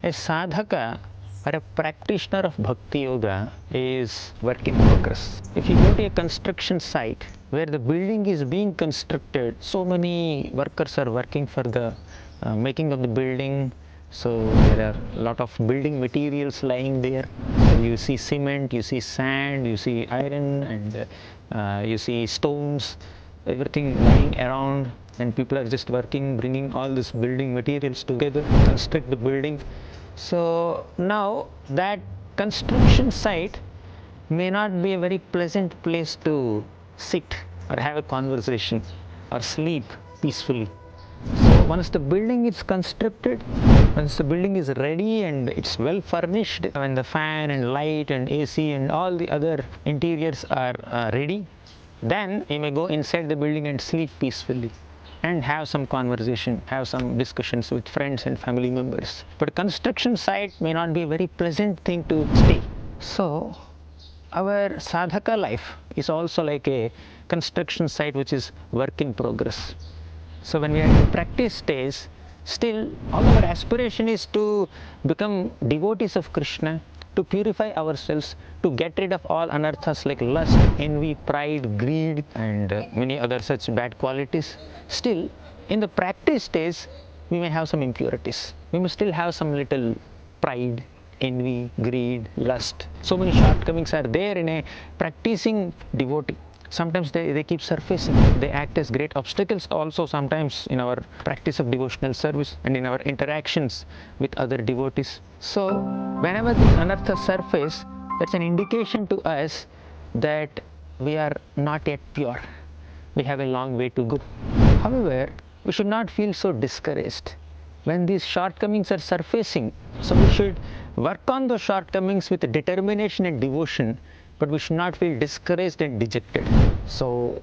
A sadhaka or a practitioner of bhakti yoga is work in progress. If you go to a construction site where the building is being constructed, so many workers are working for the making of the building. So there are a lot of building materials lying there. So you see cement, you see sand, you see iron, and you see stones, everything lying around, and people are just working, bringing all these building materials together to construct the building. So now that construction site may not be a very pleasant place to sit or have a conversation or sleep peacefully. So once the building is constructed, once the building is ready and it's well furnished, when the fan and light and AC and all the other interiors are ready, then you may go inside the building and sleep peacefully and have some conversation, have some discussions with friends and family members. But construction site may not be a very pleasant thing to stay. So our sadhaka life is also like a construction site which is work in progress. So when we are in practice stage, still all our aspiration is to become devotees of Krishna, to purify ourselves, to get rid of all anarthas like lust, envy, pride, greed, and many other such bad qualities. Still, in the practice stage, we may have some impurities. We may still have some little pride, envy, greed, lust. So many shortcomings are there in a practicing devotee. Sometimes they keep surfacing. They act as great obstacles also sometimes in our practice of devotional service and in our interactions with other devotees. So whenever these anarthas surface, that's an indication to us that we are not yet pure. We have a long way to go. However, we should not feel so discouraged when these shortcomings are surfacing. So we should work on those shortcomings with determination and devotion, but we should not feel discouraged and dejected. So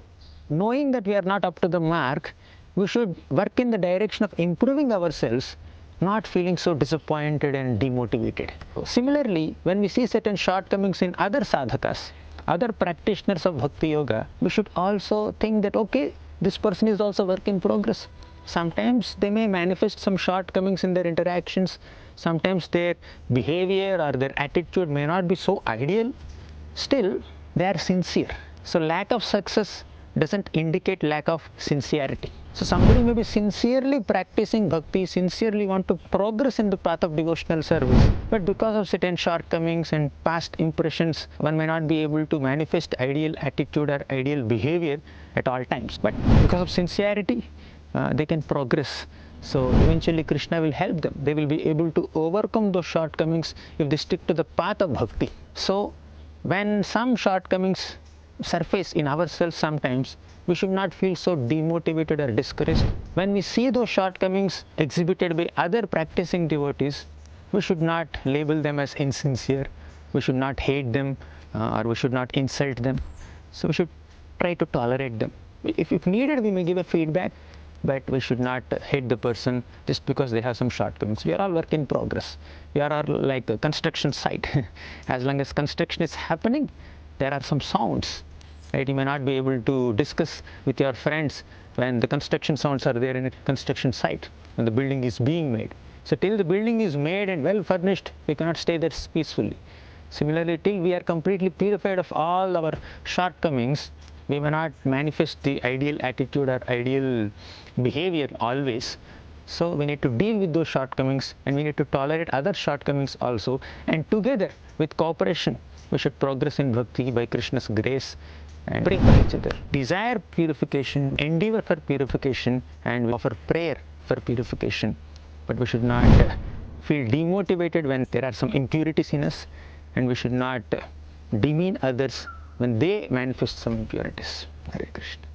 knowing that we are not up to the mark, we should work in the direction of improving ourselves, not feeling so disappointed and demotivated. Similarly, when we see certain shortcomings in other sadhakas, other practitioners of bhakti yoga, we should also think that, okay, this person is also work in progress. Sometimes they may manifest some shortcomings in their interactions. Sometimes their behavior or their attitude may not be so ideal. Still, they are sincere. So lack of success doesn't indicate lack of sincerity. So somebody may be sincerely practicing bhakti, sincerely want to progress in the path of devotional service, but because of certain shortcomings and past impressions, one may not be able to manifest ideal attitude or ideal behavior at all times. But because of sincerity, they can progress. So eventually Krishna will help them. They will be able to overcome those shortcomings if they stick to the path of bhakti. So when some shortcomings surface in ourselves sometimes, we should not feel so demotivated or discouraged. When we see those shortcomings exhibited by other practicing devotees, we should not label them as insincere. We should not hate them or we should not insult them. So we should try to tolerate them. If needed, we may give a feedback, but we should not hate the person just because they have some shortcomings. We are all work in progress. We are all like a construction site. As long as construction is happening, there are some sounds, right? You may not be able to discuss with your friends when the construction sounds are there in a construction site, when the building is being made. So till the building is made and well furnished, we cannot stay there peacefully. Similarly, till we are completely purified of all our shortcomings, we may not manifest the ideal attitude or ideal behavior always. So we need to deal with those shortcomings and we need to tolerate other shortcomings also, and together with cooperation we should progress in bhakti by Krishna's grace and pray for each other. Desire purification, endeavor for purification, and we offer prayer for purification. But we should not feel demotivated when there are some impurities in us, and we should not demean others when they manifest some impurities. Hare Krishna.